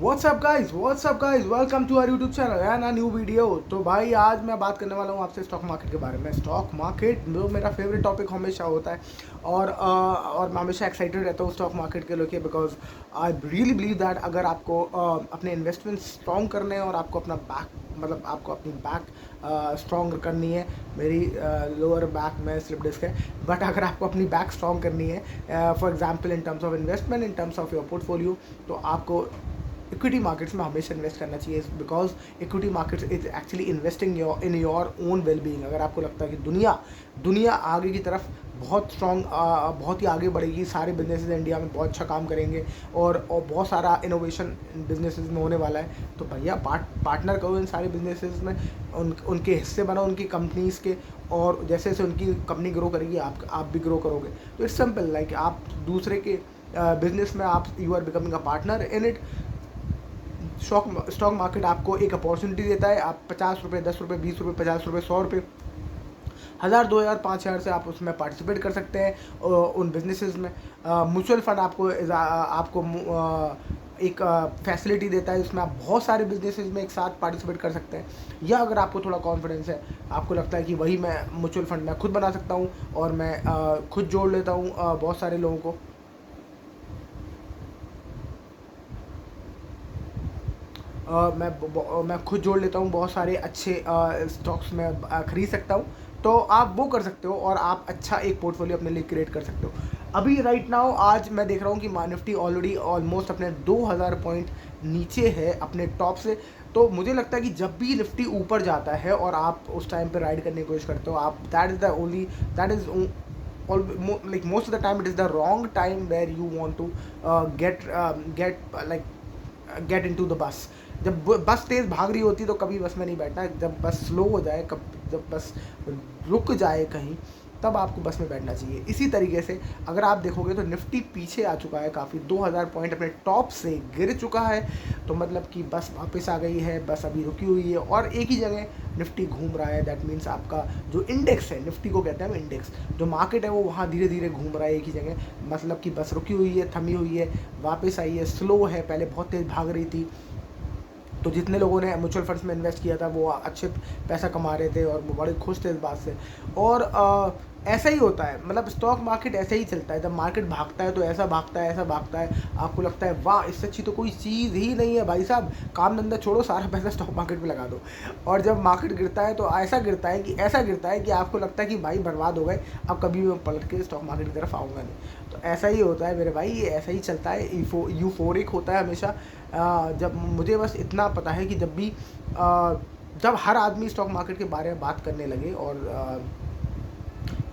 WhatsApp guys, welcome to our YouTube channel and a new video. तो भाई आज मैं बात करने वाला हूँ आपसे स्टॉक मार्केट के बारे में। स्टॉक मार्केट जो मेरा फेवरेट टॉपिक हमेशा होता है और मैं हमेशा एक्साइटेड रहता हूँ स्टॉक मार्केट के लेके, because I really believe that अगर आपको अपने इन्वेस्टमेंट स्ट्रॉन्ग करने हैं और आपको अपना बैक मतलब आपको अपनी बैक स्ट्रॉन्ग करनी है। मेरी लोअर बैक में स्लिप डिस्क है, बट अगर आपको अपनी बैक स्ट्रॉन्ग करनी है for example in terms of investment, in terms of your portfolio, तो आपको इक्विटी मार्केट्स में हमेशा इन्वेस्ट करना चाहिए, because equity markets is actually investing in your own well being. अगर आपको लगता है कि दुनिया आगे की तरफ बहुत स्ट्रॉन्ग बहुत ही आगे बढ़ेगी, सारे बिजनेसेस इंडिया में बहुत अच्छा काम करेंगे और बहुत सारा इनोवेशन बिजनेसेस में होने वाला है, तो भैया पार्टनर करो इन सारे बिजनेसेस में, उनके हिस्से बनो उनकी कंपनीज़ के, और जैसे जैसे उनकी कंपनी ग्रो करेगी आप भी ग्रो करोगे। तो इट्स सिंपल, लाइक आप दूसरे के बिजनेस में आप you are becoming a partner in it. Stock market आपको एक अपॉर्चुनिटी देता है। आप 50 रुपये, 10 रुपये, 20 रुपये, 50 रुपये, 100 रुपये, 1000, 2000, 5000 से आप उसमें पार्टिसिपेट कर सकते हैं उन बिजनेसेस में। म्यूचुअल फंड आपको एक फैसिलिटी देता है जिसमें आप बहुत सारे बिजनेसेस में एक साथ पार्टिसिपेट कर सकते हैं। या अगर आपको थोड़ा कॉन्फिडेंस है, आपको लगता है कि वही मैं म्यूचुअल फंड मैं खुद बना सकता हूँ और मैं खुद जोड़ लेता हूँ बहुत सारे लोगों को, मैं खुद जोड़ लेता हूँ बहुत सारे अच्छे स्टॉक्स में खरीद सकता हूँ। तो आप वो कर सकते हो और आप अच्छा एक पोर्टफोलियो अपने लिए क्रिएट कर सकते हो। अभी राइट नाउ आज मैं देख रहा हूँ कि निफ्टी ऑलरेडी ऑलमोस्ट अपने 2000 पॉइंट नीचे है अपने टॉप से। तो मुझे लगता है कि जब भी निफ्टी ऊपर जाता है और आप उस टाइम पे राइड करने की कोशिश करते हो, आप that is like most of the time it is the wrong time where you want to get into the bus। जब बस तेज़ भाग रही होती है तो कभी बस में नहीं बैठना। जब बस स्लो हो जाए, जब बस रुक जाए कहीं, तब आपको बस में बैठना चाहिए। इसी तरीके से अगर आप देखोगे तो निफ्टी पीछे आ चुका है काफ़ी, 2000 पॉइंट अपने टॉप से गिर चुका है। तो मतलब कि बस वापस आ गई है, बस अभी रुकी हुई है और एक ही जगह निफ्टी घूम रहा है। दैट मीन्स आपका जो इंडेक्स है, निफ्टी को कहते हैं हम इंडेक्स, जो मार्केट है वो वहाँ धीरे धीरे घूम रहा है एक ही जगह। मतलब कि बस रुकी हुई है, थमी हुई है, वापस आई है, स्लो है, पहले बहुत तेज़ भाग रही थी। तो जितने लोगों ने म्यूचुअल फंड्स में इन्वेस्ट किया था वो अच्छे पैसा कमा रहे थे और वो बड़े खुश थे इस बात से। और ऐसा ही होता है, मतलब स्टॉक मार्केट ऐसे ही चलता है। जब मार्केट भागता है तो ऐसा भागता है, ऐसा भागता है, आपको लगता है वाह इससे अच्छी तो कोई चीज़ ही नहीं है भाई साहब, काम धंधा छोड़ो, सारा पैसा स्टॉक मार्केट में लगा दो। और जब मार्केट गिरता है तो ऐसा गिरता है कि आपको लगता है कि भाई बर्बाद हो गए, अब कभी मैं पलट के स्टॉक मार्केट की तरफ आऊँगा नहीं। तो ऐसा ही होता है मेरे भाई, ये ऐसा ही चलता है, यूफोरिक होता है हमेशा। जब मुझे बस इतना पता है कि जब हर आदमी स्टॉक मार्केट के बारे में बात करने लगे और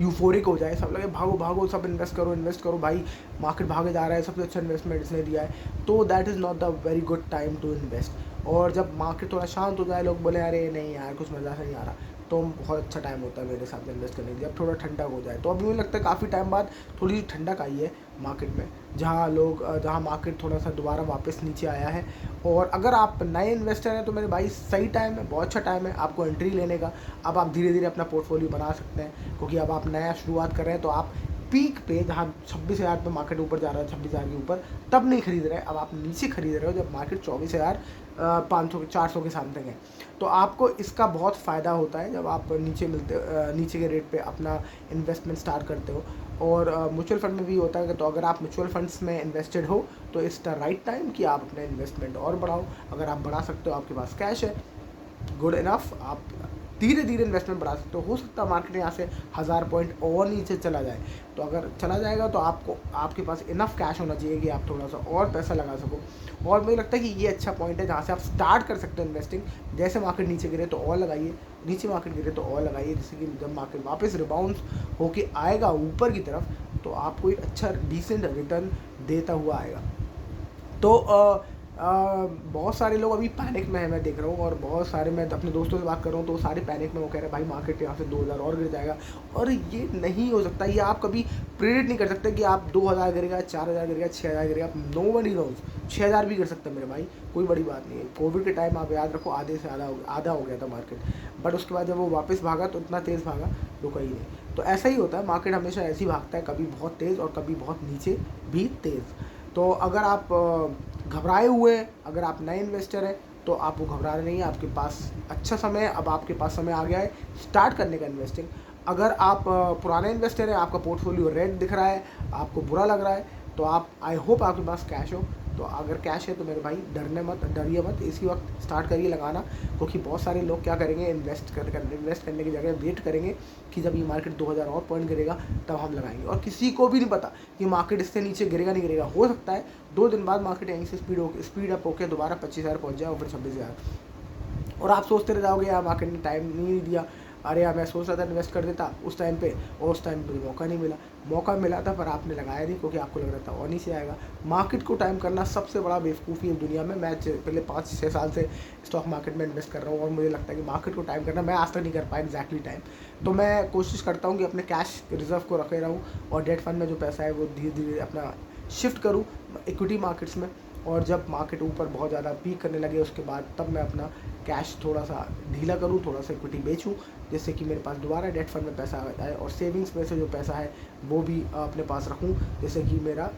यूफोरिक हो जाए, सब लगे भागो भागो, सब इन्वेस्ट करो भाई, मार्केट भागे जा रहा है, सबसे अच्छा इन्वेस्टमेंट इसने दिया है, तो that is not the very good time to invest. और जब मार्केट थोड़ा शांत हो जाए, लोग बोले अरे नहीं यार कुछ मज़ा नहीं आ रहा, तो बहुत अच्छा टाइम होता है मेरे हिसाब से इन्वेस्ट करने के लिए। अब थोड़ा ठंडक हो जाए, तो अभी मुझे लगता है काफ़ी टाइम बाद थोड़ी सी ठंडक आई है मार्केट में, जहाँ मार्केट थोड़ा सा दोबारा वापस नीचे आया है। और अगर आप नए इन्वेस्टर हैं तो मेरे भाई सही टाइम है, बहुत अच्छा टाइम है आपको एंट्री लेने का। अब आप धीरे धीरे अपना पोर्टफोलियो बना सकते हैं, क्योंकि अब आप नया शुरुआत कर रहे हैं। तो आप पीक पे जहाँ 26,000 पे मार्केट ऊपर जा रहा है, 26,000 के ऊपर, तब नहीं खरीद रहे, अब आप नीचे खरीद रहे हो जब मार्केट 24,500 400 के समथिंग है। तो आपको इसका बहुत फ़ायदा होता है जब आप नीचे के रेट पे अपना इन्वेस्टमेंट स्टार्ट करते हो। और म्यूचुअल फंड में भी होता है कि तो अगर आप म्यूचुअल फंड्स में इन्वेस्टेड हो तो इट्स द राइट टाइम कि आप अपना इन्वेस्टमेंट और बढ़ाओ। अगर आप बढ़ा सकते हो, आपके पास कैश है, गुड इनफ, आप धीरे धीरे इन्वेस्टमेंट बढ़ा सकते हो सकता है मार्केट यहाँ से 1000 पॉइंट और नीचे चला जाए। तो अगर चला जाएगा तो आपके पास इनफ कैश होना चाहिए कि आप थोड़ा सा और पैसा लगा सको। और मुझे लगता है कि ये अच्छा पॉइंट है जहाँ से आप स्टार्ट कर सकते हो इन्वेस्टिंग। जैसे मार्केट नीचे गिरे तो और लगाइए, नीचे मार्केट गिरे तो और लगाइए, जिससे कि जब मार्केट वापस रिबाउंड होके आएगा ऊपर की तरफ, तो आपको एक अच्छा डिसेंट रिटर्न देता हुआ आएगा। तो बहुत सारे लोग अभी पैनिक में है, मैं देख रहा हूँ, और बहुत सारे, मैं अपने दोस्तों से बात कर रहा हूँ तो वो सारे पैनिक में, वो कह रहे हैं भाई मार्केट यहाँ से 2000 और गिर जाएगा। और ये नहीं हो सकता, ये आप कभी प्रेडिक्ट नहीं कर सकते कि आप 2000 गिरेगा, 4000 गिरेगा, 6000 गिरेगा, नो बडी नोज। 6000 भी गिर सकता है मेरे भाई, कोई बड़ी बात नहीं है। कोविड के टाइम आप याद रखो आधे से आधा हो गया था मार्केट, बट उसके बाद जब वो वापस भागा तो इतना तेज़ भागा, रुका ही नहीं। तो ऐसा ही होता है, मार्केट हमेशा ऐसे ही भागता है, कभी बहुत तेज़ और कभी बहुत नीचे भी तेज़। तो अगर आप घबराए हुए हैं, अगर आप नए इन्वेस्टर हैं तो आपको घबराना नहीं है, आपके पास अच्छा समय है, अब आपके पास समय आ गया है स्टार्ट करने का इन्वेस्टिंग। अगर आप पुराने इन्वेस्टर हैं, आपका पोर्टफोलियो रेड दिख रहा है, आपको बुरा लग रहा है, तो आप आई होप आपके पास कैश हो। तो अगर कैश है तो मेरे भाई डरिए मत, इसी वक्त स्टार्ट करिए लगाना, क्योंकि बहुत सारे लोग क्या करेंगे, इन्वेस्ट करने की जगह वेट करेंगे कि जब ये मार्केट 2000 और पॉइंट गिरेगा तब हम लगाएंगे, और किसी को भी नहीं पता कि मार्केट इससे नीचे गिरेगा नहीं गिरेगा। हो सकता है 2 दिन बाद मार्केट यहीं से स्पीड अप होकर दोबारा 25,000 पहुँच जाए और फिर 26,000, और आप सोचते रह जाओगे यार मार्केट ने टाइम नहीं दिया, अरे यार मैं सोच रहा था इन्वेस्ट कर देता उस टाइम पे, और उस टाइम पे मौका नहीं मिला। मौका मिला था पर आपने लगाया नहीं, क्योंकि आपको लग रहा था और नीचे आएगा। मार्केट को टाइम करना सबसे बड़ा बेवकूफ़ी है दुनिया में। मैं पहले 5-6 साल से स्टॉक मार्केट में इन्वेस्ट कर रहा हूँ, और मुझे लगता है कि मार्केट को टाइम करना मैं आज तक नहीं कर पाया एग्जैक्टली टाइम। तो मैं कोशिश करता हूँ कि अपने कैश रिजर्व को रखे रहूँ, और डेट फंड में जो पैसा है वो धीरे धीरे अपना शिफ्ट करूँ इक्विटी मार्केट्स में, और जब मार्केट ऊपर बहुत ज़्यादा पीक करने लगे उसके बाद तब मैं अपना कैश थोड़ा सा ढीला करूँ, थोड़ा सा इक्विटी बेचूँ, जिससे कि मेरे पास दोबारा डेट फंड में पैसा आ जाए, और सेविंग्स में से जो पैसा है वो भी अपने पास रखूँ, जिससे कि मेरा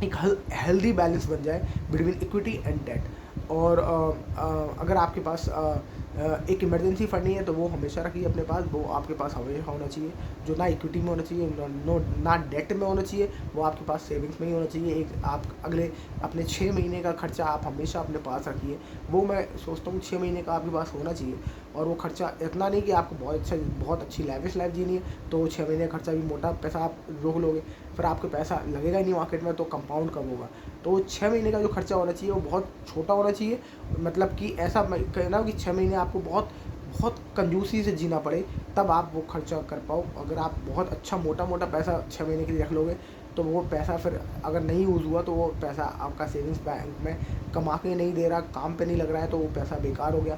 एक हेल्दी बैलेंस बन जाए बिटवीन इक्विटी एंड डेट। और अगर आपके पास एक इमरजेंसी फंड नहीं है तो वो हमेशा रखिए अपने पास, वो आपके पास हमेशा होना चाहिए, जो ना इक्विटी में होना चाहिए, ना डेट में होना चाहिए, वो आपके पास सेविंग्स में ही होना चाहिए। एक आप अगले अपने 6 महीने का खर्चा आप हमेशा अपने पास रखिए, वो मैं सोचता हूँ 6 महीने का आपके पास होना चाहिए। और वो खर्चा इतना नहीं कि आपको बहुत अच्छी लैविश लाइफ जीनी है तो 6 महीने का खर्चा भी मोटा पैसा आप रोक लोगे, फिर आपको पैसा लगेगा ही नहीं मार्केट में, तो कंपाउंड कब होगा। तो 6 महीने का जो खर्चा होना चाहिए वो बहुत छोटा होना चाहिए, मतलब कि ऐसा कहना कि 6 महीने आपको बहुत बहुत कंजूसी से जीना पड़े तब आप वो खर्चा कर पाओ। अगर आप बहुत अच्छा मोटा पैसा 6 महीने के लिए रख लोगे तो वो पैसा फिर अगर नहीं यूज़ हुआ तो वो पैसा आपका सेविंग्स बैंक में कमा के नहीं दे रहा, काम पे नहीं लग रहा है, तो वो पैसा बेकार हो गया।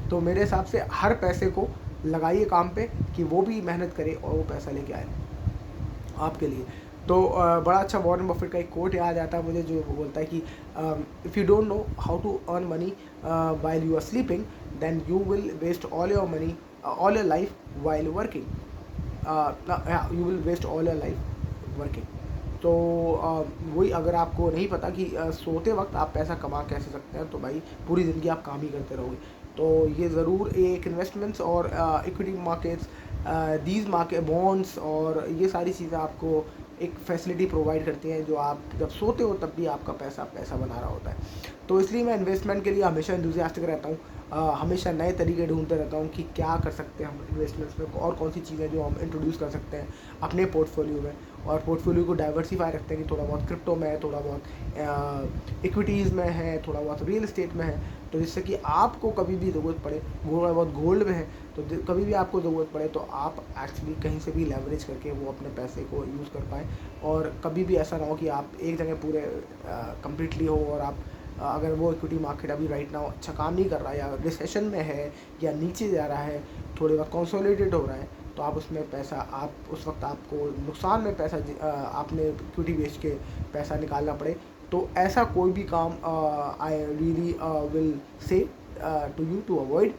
तो मेरे हिसाब से हर पैसे को लगाइए काम पे कि वो भी मेहनत करे और वो पैसा लेके आए आपके लिए। तो बड़ा अच्छा वॉरेन बफेट का एक कोट याद आता है मुझे, जो बोलता है कि if you don't know how to earn money while you are sleeping, then you will waste all your money, all your life while working. You will waste all your life working. तो वही, अगर आपको नहीं पता कि सोते वक्त आप पैसा कमा कैसे सकते हैं, तो भाई पूरी ज़िंदगी आप काम ही करते रहोगे। तो ये ज़रूर एक इन्वेस्टमेंट्स और equity markets, these market bonds और ये सारी चीज़ें आपको एक फैसिलिटी प्रोवाइड करती हैं, जो आप जब सोते हो तब भी आपका पैसा बना रहा होता है। तो इसलिए मैं इन्वेस्टमेंट के लिए हमेशा एंथुसियास्टिक रहता हूँ, हमेशा नए तरीके ढूंढते रहता हूँ कि क्या कर सकते हैं हम इन्वेस्टमेंट्स में, और कौन सी चीज़ें जो हम इंट्रोड्यूस कर सकते हैं अपने पोर्टफोलियो में, और पोर्टफोलियो को डाइवर्सिफाई रखते हैं कि थोड़ा बहुत क्रिप्टो में है, थोड़ा बहुत इक्विटीज़ में है, थोड़ा बहुत रियल एस्टेट में है, तो जिससे कि आपको कभी भी ज़रूरत पड़े, थोड़ा बहुत गोल्ड में है, तो कभी भी आपको ज़रूरत पड़े तो आप एक्चुअली कहीं से भी लेवरेज करके वो अपने पैसे को यूज़ कर पाएँ। और कभी भी ऐसा ना हो कि आप एक जगह पूरे कम्प्लीटली हो, और आप अगर वो इक्विटी मार्केट अभी राइट नाउ अच्छा काम नहीं कर रहा है, या रिसेशन में है, या नीचे जा रहा है, थोड़ी बहुत कंसोलिडेट हो रहा है, तो आप उसमें पैसा, आप उस वक्त आपको नुकसान में पैसा आपने इक्विटी बेच के पैसा निकालना पड़े, तो ऐसा कोई भी काम I really will say to you to avoid.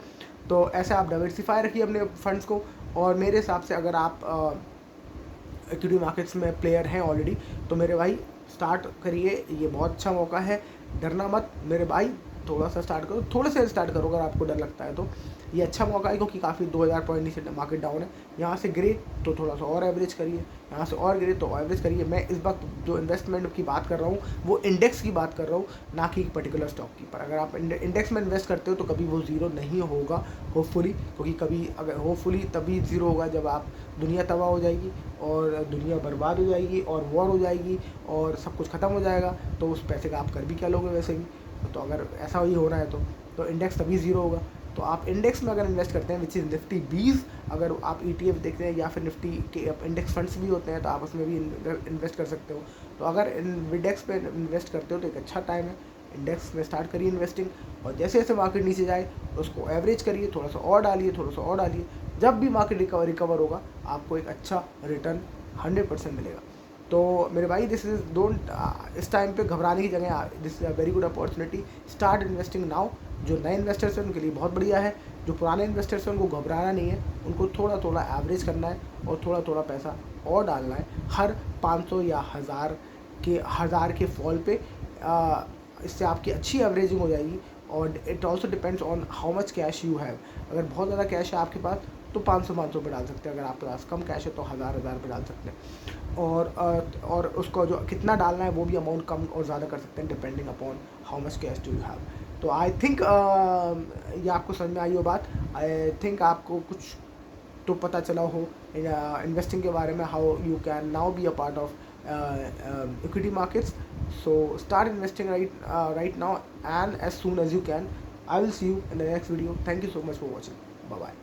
तो ऐसे आप डाइवर्सिफाई रखिए अपने फंड्स को। और मेरे हिसाब से अगर आप इक्विटी मार्केट्स में प्लेयर हैं ऑलरेडी, तो मेरे भाई स्टार्ट करिए, ये बहुत अच्छा मौका है, डरना मत मेरे भाई, थोड़ा सा स्टार्ट करो, थोड़े से स्टार्ट करो अगर आपको डर लगता है तो ये अच्छा मौका है, क्योंकि काफ़ी 2000 पॉइंट नीचे मार्केट डाउन है। यहाँ से गिरे तो थोड़ा सा और एवरेज करिए, यहाँ से और गिरे तो एवरेज करिए। मैं इस वक्त जो इन्वेस्टमेंट की बात कर रहा हूँ वो इंडेक्स की बात कर रहा हूँ, ना कि एक पर्टिकुलर स्टॉक की। पर अगर आप इंडेक्स में इन्वेस्ट करते हो तो कभी वो ज़ीरो नहीं होगा होपफुली, क्योंकि कभी अगर होपफुली तभी ज़ीरो होगा जब आप दुनिया तबाह हो जाएगी और दुनिया बर्बाद हो जाएगी और वॉर हो जाएगी और सब कुछ ख़त्म हो जाएगा, तो उस पैसे का आप कर भी क्या लोगे वैसे भी। तो अगर ऐसा ही होना है तो इंडेक्स तभी ज़ीरो होगा। तो आप इंडेक्स में अगर इन्वेस्ट करते हैं विच इज़ निफ्टी 20, अगर आप ETF देखते हैं या फिर निफ्टी के इंडेक्स फंड्स भी होते हैं तो आप उसमें भी इन्वेस्ट कर सकते हो। तो अगर इंडेक्स पे इन्वेस्ट करते हो तो एक अच्छा टाइम है, इंडेक्स में स्टार्ट करिए इन्वेस्टिंग, और जैसे जैसे मार्केट नीचे जाए उसको एवरेज करिए, थोड़ा सा और डालिए, थोड़ा सा और डालिए। जब भी मार्केट रिकवर होगा आपको एक अच्छा रिटर्न 100% मिलेगा। तो मेरे भाई दिस इज़ डोंट, इस टाइम पे घबराने की जगह, this is a very good opportunity, start investing now. जो नए इन्वेस्टर्स हैं उनके लिए बहुत बढ़िया है, जो पुराने इन्वेस्टर्स हैं उनको घबराना नहीं है, उनको थोड़ा थोड़ा एवरेज करना है और थोड़ा थोड़ा पैसा और डालना है। हर 500 या हज़ार के फॉल पे इससे आपकी अच्छी एवरेजिंग हो जाएगी। और it also depends on how much cash you have. अगर बहुत ज़्यादा कैश है आपके पास तो 500 पे डाल सकते हैं, अगर आपके पास कम कैश है तो 1000 पे डाल सकते हैं। और उसको जो कितना डालना है वो भी अमाउंट कम और ज़्यादा कर सकते हैं depending upon how much cash do you have. तो आई थिंक ये आपको समझ में आई हो बात। आई थिंक आपको कुछ तो पता चला हो इन्वेस्टिंग के बारे में, how you can now be a part of equity markets. So start investing right now and as soon as you can. I will see you in the next video. Thank you so much for watching. Bye bye.